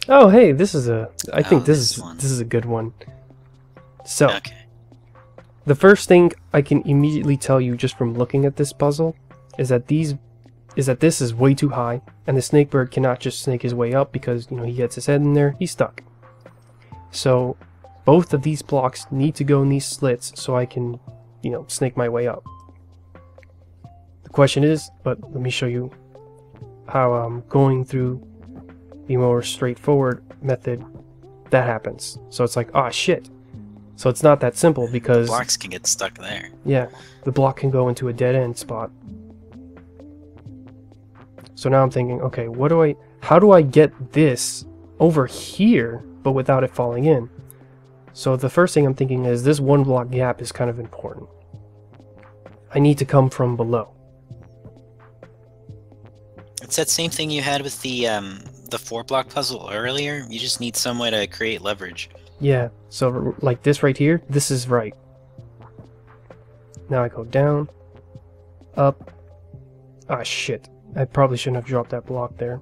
Oh, hey, this is a... I think this one. this is a good one. So, Okay. the first thing I can immediately tell you just from looking at this puzzle is that this is way too high, and the Snakebird cannot just snake his way up because, you know, he gets his head in there, he's stuck. So, both of these blocks need to go in these slits so I can, you know, snake my way up. The question is, but let me show you how going through the more straightforward method that happens. So it's like, ah, shit. So it's not that simple because... Blocks can get stuck there. Yeah, the block can go into a dead-end spot. So now I'm thinking, okay, how do I get this over here, but without it falling in? So the first thing I'm thinking is this one block gap is kind of important. I need to come from below. It's that same thing you had with the 4-block puzzle earlier. You just need some way to create leverage. Yeah, so like this right here, this is right. Now I go down, up. Ah, shit. I probably shouldn't have dropped that block there.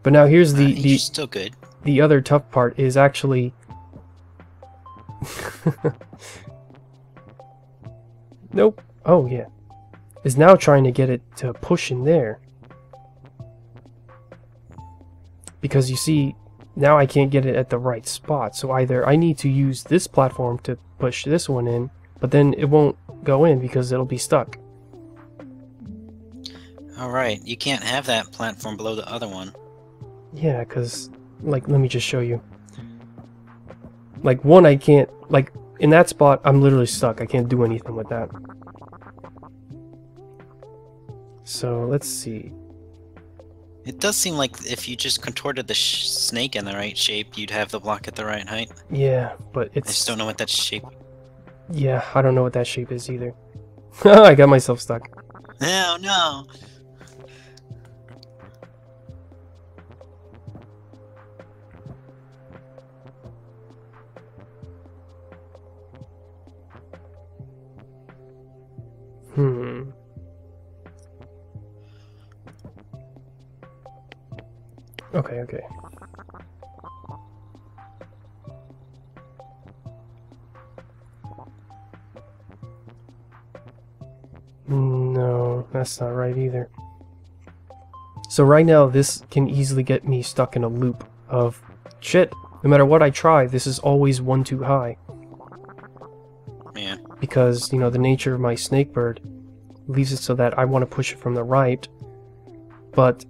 But now here's You're still good. The other tough part is actually... Nope. Oh, yeah. Is now trying to get it to push in there. Because you see, now I can't get it at the right spot. So either I need to use this platform to push this one in, but then it won't go in because it'll be stuck. Alright, you can't have that platform below the other one. Yeah, because, like, let me just show you. Like, one, I can't, like, in that spot, I'm literally stuck. I can't do anything with that. So, let's see. It does seem like if you just contorted the snake in the right shape, you'd have the block at the right height. Yeah, but I just don't know what that shape... Yeah, I don't know what that shape is either. I got myself stuck. Oh, no! Okay. No, that's not right either. So right now, this can easily get me stuck in a loop of, shit, no matter what I try, this is always one too high. Yeah. Because, you know, the nature of my Snakebird leaves it so that I want to push it from the right, but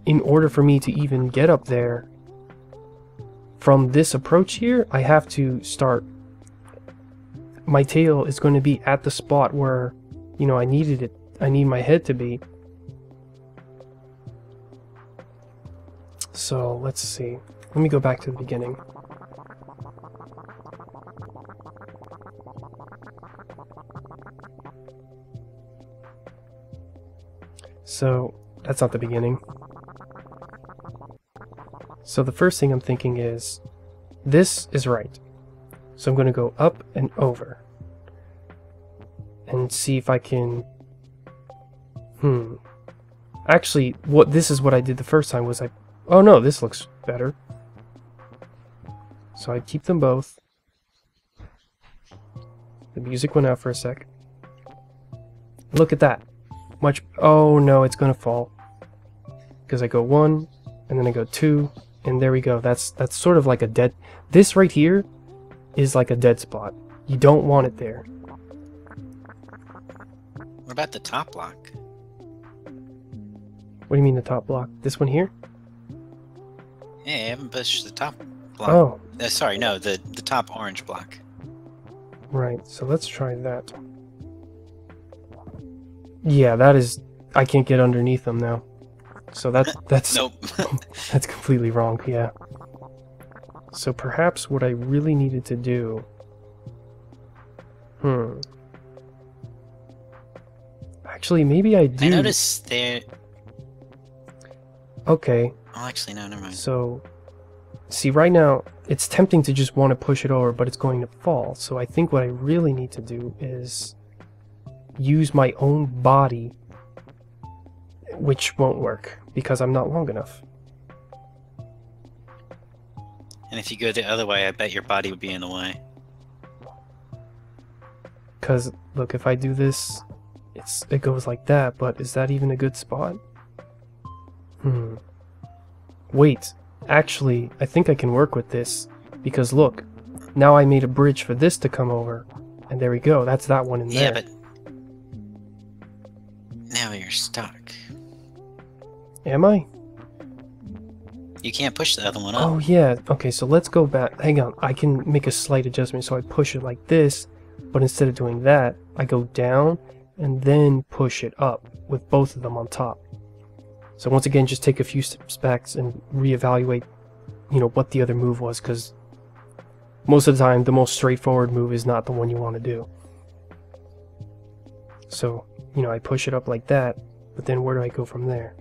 in order for me to even get up there from this approach here, I have to start... My tail is going to be at the spot where, you know, I need my head to be. So, let's see. Let me go back to the beginning. So, that's not the beginning. So the first thing I'm thinking is, this is right. So I'm going to go up and over. And see if I can... Actually, this is what I did the first time was oh no, this looks better. So I keep them both. The music went out for a sec. Look at that. Oh no, it's going to fall. Because I go 1, and then I go 2, and there we go. That's sort of like a dead... This right here is like a dead spot. You don't want it there. What about the top block? What do you mean the top block? This one here? Yeah, I haven't pushed the top block. Oh. Sorry, no, the top orange block. Right, so let's try that. Yeah, that is... I can't get underneath them now. So that's Nope. that's completely wrong, yeah. So perhaps what I really needed to do... Actually, maybe I do... I noticed there... Okay. Oh, actually, no, never mind. So, see, right now, it's tempting to just want to push it over, but it's going to fall. So I think what I really need to do is use my own body, which won't work, because I'm not long enough. And if you go the other way, I bet your body would be in the way. Because, look, if I do this, it goes like that, but is that even a good spot? Wait, actually, I think I can work with this. Because look, now I made a bridge for this to come over. And there we go, that's that one in there. Yeah, but now you're stuck. Am I? You can't push the other one up. Oh yeah, okay, so let's go back. Hang on, I can make a slight adjustment. So I push it like this, but instead of doing that, I go down and then push it up with both of them on top. So once again, just take a few steps back and reevaluate, you know, what the other move was, because most of the time, the most straightforward move is not the one you want to do. So, you know, I push it up like that, but then where do I go from there?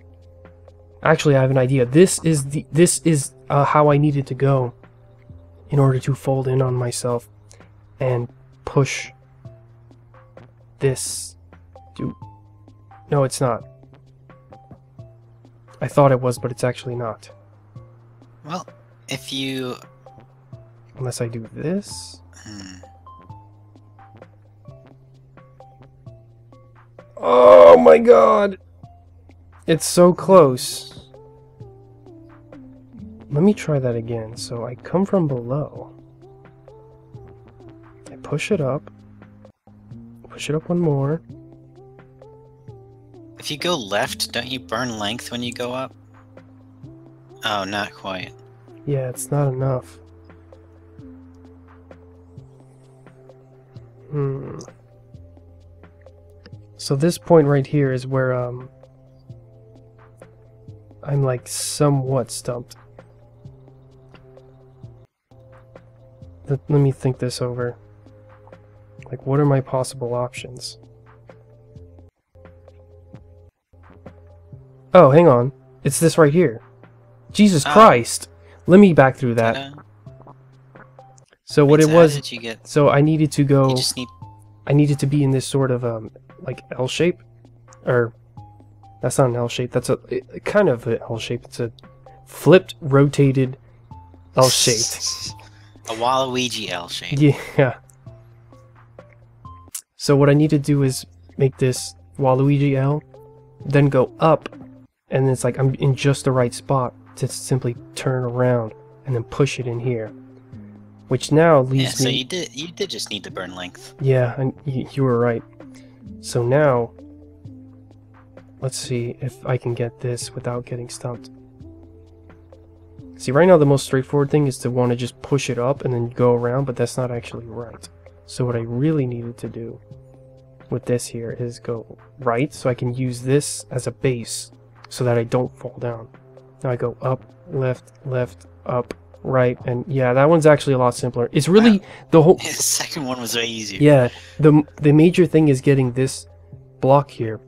Actually, I have an idea. This is how I needed to go in order to fold in on myself and push this. No, it's not. I thought it was, but it's actually not. Well, if you... Unless I do this. Oh my god! It's so close. Let me try that again. So I come from below. I push it up. Push it up one more. If you go left, don't you burn length when you go up? Oh, not quite. Yeah, it's not enough. So this point right here is where I'm like somewhat stumped. Let me think this over. Like, what are my possible options? Oh, hang on. It's this right here. Jesus Christ! Let me back through that. So what it was... Did you get... So I needed to go... You just need... I needed to be in this sort of, like, L shape. Or... That's not an L shape. That's a kind of an L shape. It's a flipped, rotated L shape. A Waluigi L shape. Yeah. So what I need to do is make this Waluigi L, then go up, and it's like I'm in just the right spot to simply turn around and then push it in here. Which now leaves me... So you did just need to burn length. Yeah, and you were right. So now, let's see if I can get this without getting stumped. See, right now the most straightforward thing is to want to just push it up and then go around, but that's not actually right. So what I really needed to do with this here is go right, so I can use this as a base so that I don't fall down. Now I go up, left, up, right, and yeah, that one's actually a lot simpler. It's really the whole... The second one was way easier. Yeah, the major thing is getting this block here,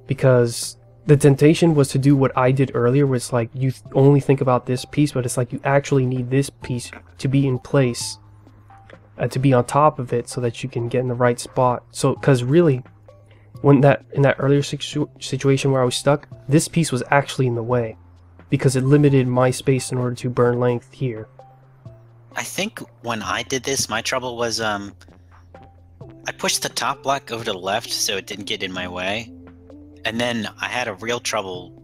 because the temptation was to do what I did earlier, where it's like you only think about this piece, but it's like you actually need this piece to be in place, to be on top of it, so that you can get in the right spot. So, because really, when in that earlier situation where I was stuck, this piece was actually in the way, because it limited my space in order to burn length here. I think when I did this, my trouble was I pushed the top block over to the left so it didn't get in my way. And then I had a real trouble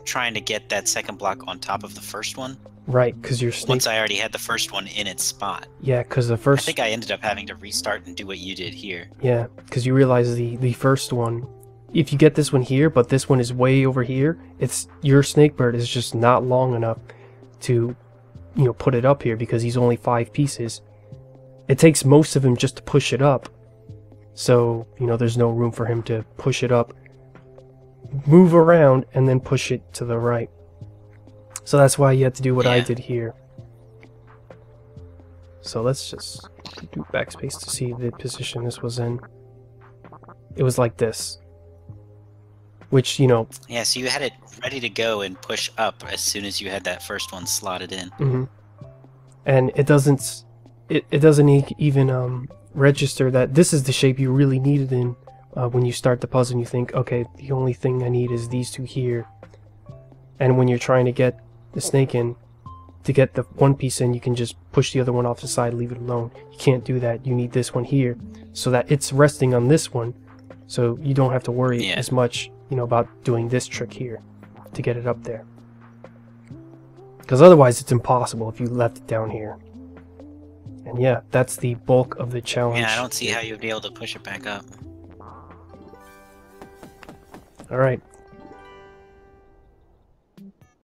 trying to get that second block on top of the first one. Right, because you're once I already had the first one in its spot. Yeah, because the first... I think I ended up having to restart and do what you did here. Yeah, because you realize the first one, if you get this one here, but this one is way over here, it's your Snakebird is just not long enough to, you know, put it up here, because he's only 5 pieces. It takes most of him just to push it up. So, you know, there's no room for him to push it up, move around, and then push it to the right. So that's why you had to do what I did here. So let's just do backspace to see the position this was in. It was like this. Which, you know... Yeah, so you had it ready to go and push up as soon as you had that first one slotted in. Mm-hmm. And it doesn't... It doesn't even register that this is the shape you really needed in when you start the puzzle and you think, okay, the only thing I need is these two here. And when you're trying to get the snake in, to get the one piece in, you can just push the other one off the side, leave it alone. You can't do that. You need this one here so that it's resting on this one, so you don't have to worry as much, you know, about doing this trick here to get it up there. Because otherwise it's impossible if you left it down here. And yeah, that's the bulk of the challenge. Yeah, I don't see how you'd be able to push it back up. Alright,